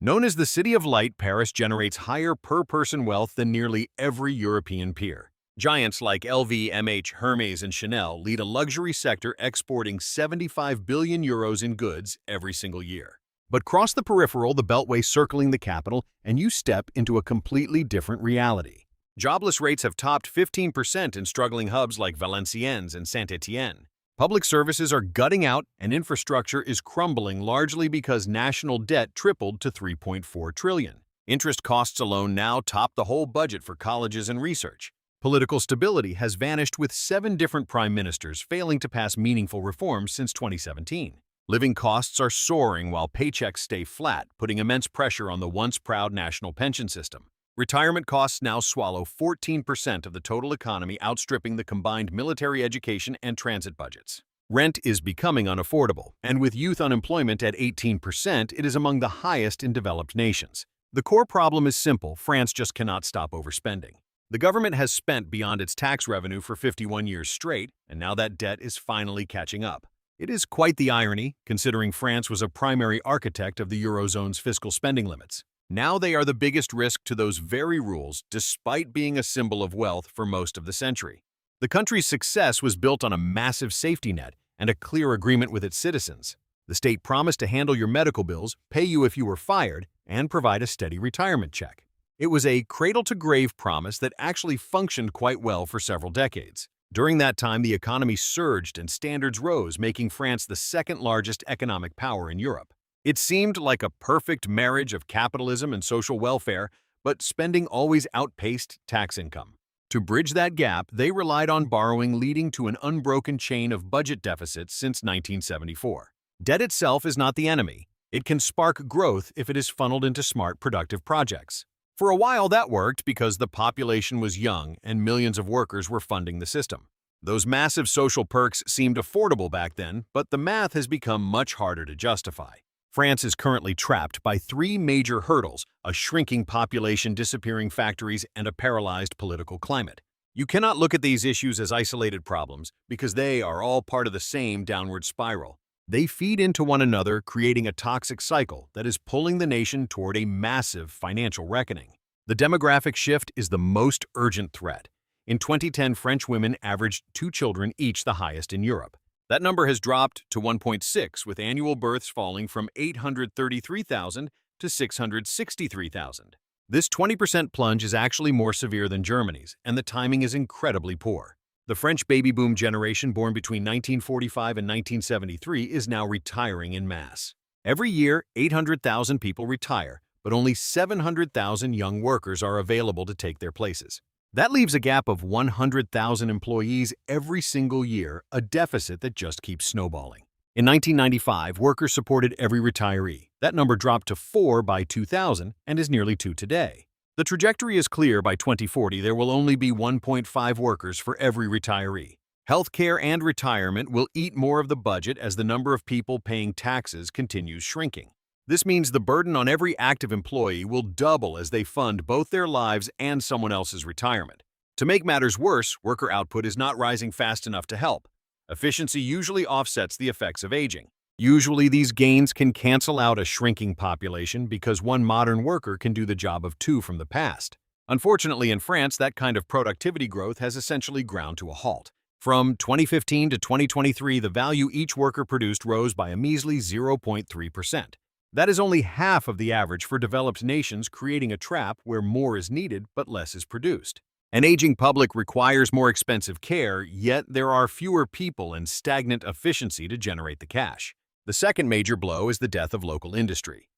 Known as the City of Light, Paris generates higher per-person wealth than nearly every European peer. Giants like LVMH, Hermes, and Chanel lead a luxury sector exporting 75 billion euros in goods every single year. But cross the peripheral, the beltway circling the capital, and you step into a completely different reality. Jobless rates have topped 15% in struggling hubs like Valenciennes and Saint-Étienne. Public services are gutting out, and infrastructure is crumbling largely because national debt tripled to 3.4 trillion. Interest costs alone now top the whole budget for colleges and research. Political stability has vanished with 7 different prime ministers failing to pass meaningful reforms since 2017. Living costs are soaring while paychecks stay flat, putting immense pressure on the once proud national pension system. Retirement costs now swallow 14% of the total economy, outstripping the combined military education and transit budgets. Rent is becoming unaffordable, and with youth unemployment at 18%, it is among the highest in developed nations. The core problem is simple: France just cannot stop overspending. The government has spent beyond its tax revenue for 51 years straight, and now that debt is finally catching up. It is quite the irony, considering France was a primary architect of the Eurozone's fiscal spending limits. Now they are the biggest risk to those very rules, despite being a symbol of wealth for most of the century. The country's success was built on a massive safety net and a clear agreement with its citizens. The state promised to handle your medical bills, pay you if you were fired, and provide a steady retirement check. It was a cradle-to-grave promise that actually functioned quite well for several decades. During that time, the economy surged and standards rose, making France the second-largest economic power in Europe. It seemed like a perfect marriage of capitalism and social welfare, but spending always outpaced tax income. To bridge that gap, they relied on borrowing, leading to an unbroken chain of budget deficits since 1974. Debt itself is not the enemy. It can spark growth if it is funneled into smart, productive projects. For a while, that worked because the population was young and millions of workers were funding the system. Those massive social perks seemed affordable back then, but the math has become much harder to justify. France is currently trapped by 3 major hurdles: a shrinking population, disappearing factories, and a paralyzed political climate. You cannot look at these issues as isolated problems because they are all part of the same downward spiral. They feed into one another, creating a toxic cycle that is pulling the nation toward a massive financial reckoning. The demographic shift is the most urgent threat. In 2010, French women averaged 2 children each, the highest in Europe. That number has dropped to 1.6, with annual births falling from 833,000 to 663,000. This 20% plunge is actually more severe than Germany's, and the timing is incredibly poor. The French baby boom generation, born between 1945 and 1973, is now retiring en masse. Every year, 800,000 people retire, but only 700,000 young workers are available to take their places. That leaves a gap of 100,000 employees every single year, a deficit that just keeps snowballing. In 1995, workers supported every retiree. That number dropped to 4 by 2000 and is nearly 2 today. The trajectory is clear: by 2040, there will only be 1.5 workers for every retiree. Healthcare and retirement will eat more of the budget as the number of people paying taxes continues shrinking. This means the burden on every active employee will double as they fund both their lives and someone else's retirement. To make matters worse, worker output is not rising fast enough to help. Efficiency usually offsets the effects of aging. Usually, these gains can cancel out a shrinking population because one modern worker can do the job of 2 from the past. Unfortunately, in France, that kind of productivity growth has essentially ground to a halt. From 2015 to 2023, the value each worker produced rose by a measly 0.3%. That is only half of the average for developed nations, creating a trap where more is needed but less is produced. An aging public requires more expensive care, yet there are fewer people and stagnant efficiency to generate the cash. The second major blow is the death of local industry.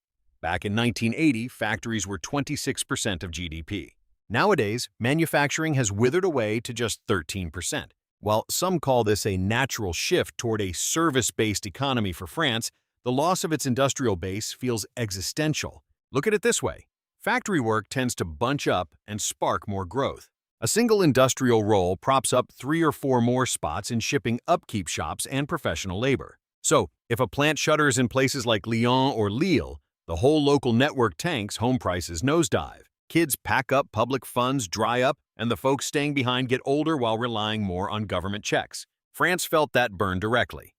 Back in 1980, factories were 26% of GDP. Nowadays, manufacturing has withered away to just 13%. While some call this a natural shift toward a service-based economy for France, the loss of its industrial base feels existential. Look at it this way: factory work tends to bunch up and spark more growth. A single industrial role props up 3 or 4 more spots in shipping, upkeep shops, and professional labor. So, if a plant shutters in places like Lyon or Lille, the whole local network tanks, home prices nosedive. Kids pack up, public funds dry up, and the folks staying behind get older while relying more on government checks. France felt that burn directly.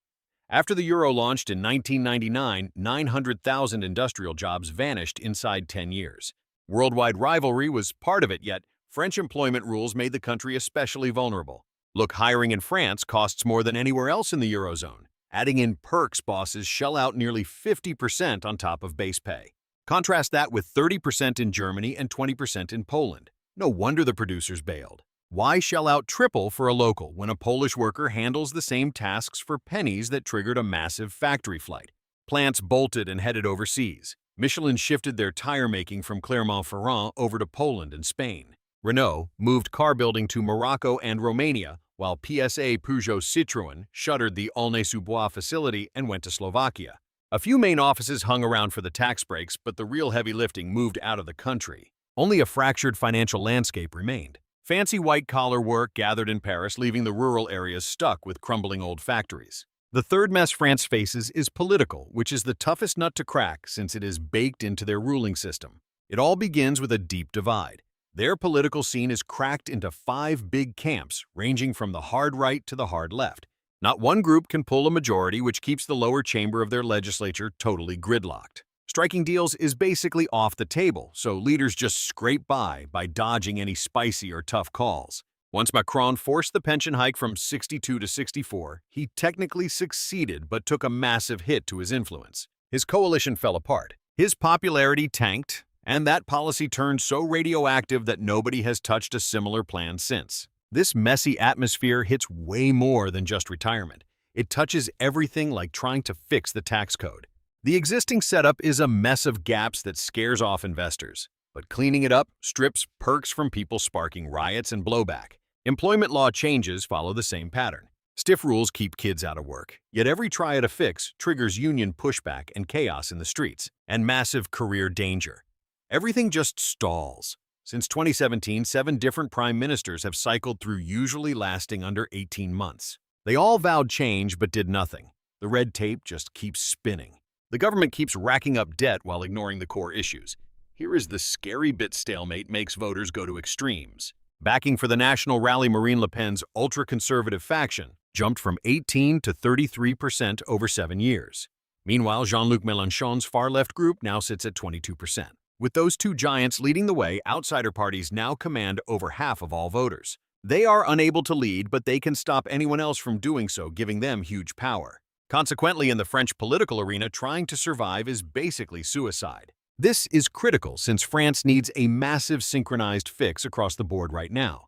After the euro launched in 1999, 900,000 industrial jobs vanished inside 10 years. Worldwide rivalry was part of it, yet French employment rules made the country especially vulnerable. Look, hiring in France costs more than anywhere else in the eurozone. Adding in perks, bosses shell out nearly 50% on top of base pay. Contrast that with 30% in Germany and 20% in Poland. No wonder the producers bailed. Why shell out triple for a local when a Polish worker handles the same tasks for pennies that triggered a massive factory flight? Plants bolted and headed overseas. Michelin shifted their tire making from Clermont-Ferrand over to Poland and Spain. Renault moved car building to Morocco and Romania, while PSA Peugeot Citroën shuttered the Aulnay-sous-Bois facility and went to Slovakia. A few main offices hung around for the tax breaks, but the real heavy lifting moved out of the country. Only a fractured financial landscape remained. Fancy white-collar work gathered in Paris, leaving the rural areas stuck with crumbling old factories. The third mess France faces is political, which is the toughest nut to crack since it is baked into their ruling system. It all begins with a deep divide. Their political scene is cracked into 5 big camps, ranging from the hard right to the hard left. Not one group can pull a majority, which keeps the lower chamber of their legislature totally gridlocked. Striking deals is basically off the table, so leaders just scrape by dodging any spicy or tough calls. Once Macron forced the pension hike from 62 to 64, he technically succeeded but took a massive hit to his influence. His coalition fell apart. His popularity tanked, and that policy turned so radioactive that nobody has touched a similar plan since. This messy atmosphere hits way more than just retirement. It touches everything, like trying to fix the tax code. The existing setup is a mess of gaps that scares off investors, but cleaning it up strips perks from people, sparking riots and blowback. Employment law changes follow the same pattern. Stiff rules keep kids out of work, yet every try at a fix triggers union pushback and chaos in the streets, and massive career danger. Everything just stalls. Since 2017, 7 different prime ministers have cycled through, usually lasting under 18 months. They all vowed change but did nothing. The red tape just keeps spinning. The government keeps racking up debt while ignoring the core issues. Here is the scary bit: stalemate makes voters go to extremes. Backing for the national rally, Marine Le Pen's ultra-conservative faction jumped from 18 to 33% over 7 years. Meanwhile, Jean-Luc Mélenchon's far-left group now sits at 22%. With those two giants leading the way, outsider parties now command over half of all voters. They are unable to lead, but they can stop anyone else from doing so, giving them huge power. Consequently, in the French political arena, trying to survive is basically suicide. This is critical since France needs a massive synchronized fix across the board right now.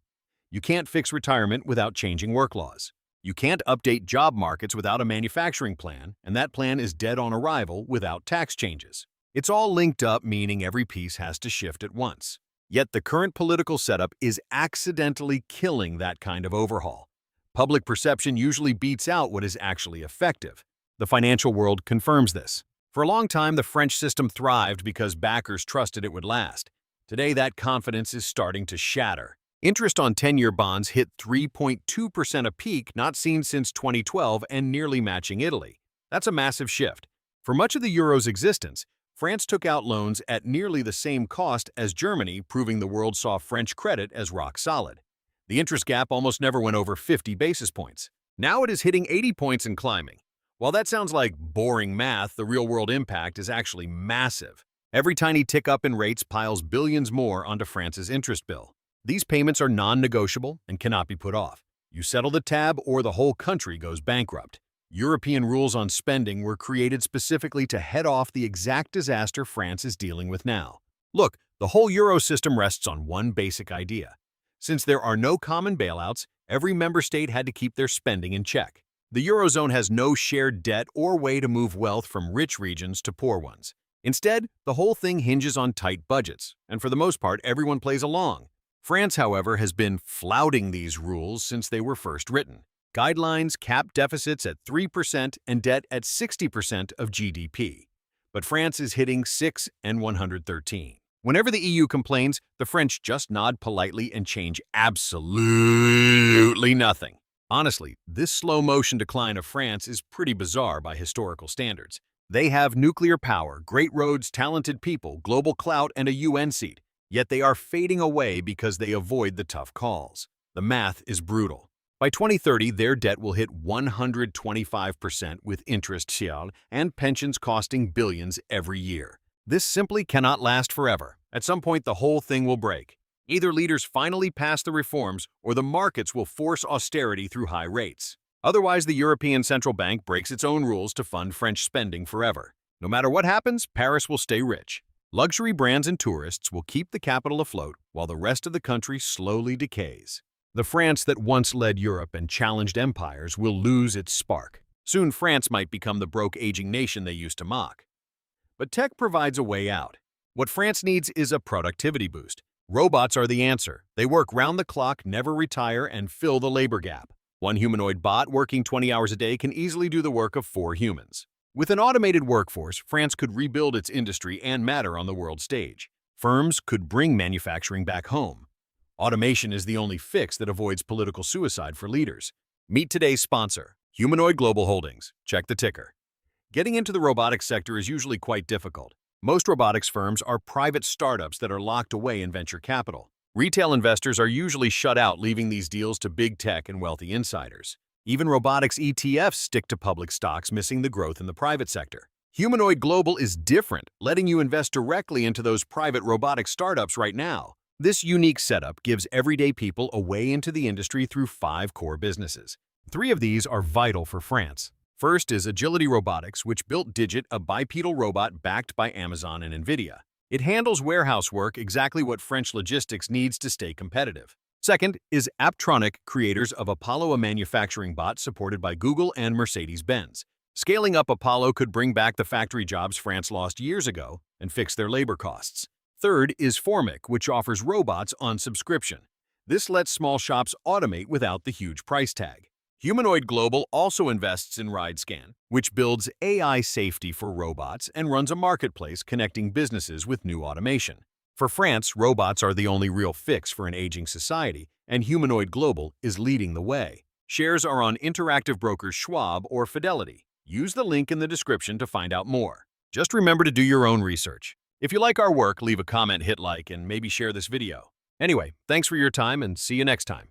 You can't fix retirement without changing work laws. You can't update job markets without a manufacturing plan, and that plan is dead on arrival without tax changes. It's all linked up, meaning every piece has to shift at once. Yet the current political setup is accidentally killing that kind of overhaul. Public perception usually beats out what is actually effective. The financial world confirms this. For a long time, the French system thrived because backers trusted it would last. Today, that confidence is starting to shatter. Interest on 10-year bonds hit 3.2%, a peak not seen since 2012 and nearly matching Italy. That's a massive shift. For much of the euro's existence, France took out loans at nearly the same cost as Germany, proving the world saw French credit as rock solid. The interest gap almost never went over 50 basis points. Now it is hitting 80 points and climbing. While that sounds like boring math, the real-world impact is actually massive. Every tiny tick up in rates piles billions more onto France's interest bill. These payments are non-negotiable and cannot be put off. You settle the tab or the whole country goes bankrupt. European rules on spending were created specifically to head off the exact disaster France is dealing with now. Look, the whole euro system rests on one basic idea. Since there are no common bailouts, every member state had to keep their spending in check. The eurozone has no shared debt or way to move wealth from rich regions to poor ones. Instead, the whole thing hinges on tight budgets, and for the most part, everyone plays along. France, however, has been flouting these rules since they were first written. Guidelines cap deficits at 3% and debt at 60% of GDP. But France is hitting 6 and 113. Whenever the EU complains, the French just nod politely and change absolutely nothing. Honestly, this slow-motion decline of France is pretty bizarre by historical standards. They have nuclear power, great roads, talented people, global clout, and a UN seat. Yet they are fading away because they avoid the tough calls. The math is brutal. By 2030, their debt will hit 125% with interest sheer and pensions costing billions every year. This simply cannot last forever. At some point, the whole thing will break. Either leaders finally pass the reforms or the markets will force austerity through high rates. Otherwise, the European Central Bank breaks its own rules to fund French spending forever. No matter what happens, Paris will stay rich. Luxury brands and tourists will keep the capital afloat while the rest of the country slowly decays. The France that once led Europe and challenged empires will lose its spark. Soon, France might become the broke, aging nation they used to mock. But tech provides a way out. What France needs is a productivity boost. Robots are the answer. They work round the clock, never retire, and fill the labor gap. One humanoid bot working 20 hours a day can easily do the work of 4 humans. With an automated workforce, France could rebuild its industry and matter on the world stage. Firms could bring manufacturing back home. Automation is the only fix that avoids political suicide for leaders. Meet today's sponsor, Humanoid Global Holdings. Check the ticker. Getting into the robotics sector is usually quite difficult. Most robotics firms are private startups that are locked away in venture capital. Retail investors are usually shut out, leaving these deals to big tech and wealthy insiders. Even robotics ETFs stick to public stocks, missing the growth in the private sector. Humanoid Global is different, letting you invest directly into those private robotic startups right now. This unique setup gives everyday people a way into the industry through 5 core businesses. 3 of these are vital for France. First is Agility Robotics, which built Digit, a bipedal robot backed by Amazon and NVIDIA. It handles warehouse work, exactly what French logistics needs to stay competitive. Second is Apptronic, creators of Apollo, a manufacturing bot supported by Google and Mercedes-Benz. Scaling up Apollo could bring back the factory jobs France lost years ago and fix their labor costs. Third is Formic, which offers robots on subscription. This lets small shops automate without the huge price tag. Humanoid Global also invests in RideScan, which builds AI safety for robots and runs a marketplace connecting businesses with new automation. For France, robots are the only real fix for an aging society, and Humanoid Global is leading the way. Shares are on interactive brokers Schwab or Fidelity. Use the link in the description to find out more. Just remember to do your own research. If you like our work, leave a comment, hit like, and maybe share this video. Anyway, thanks for your time and see you next time.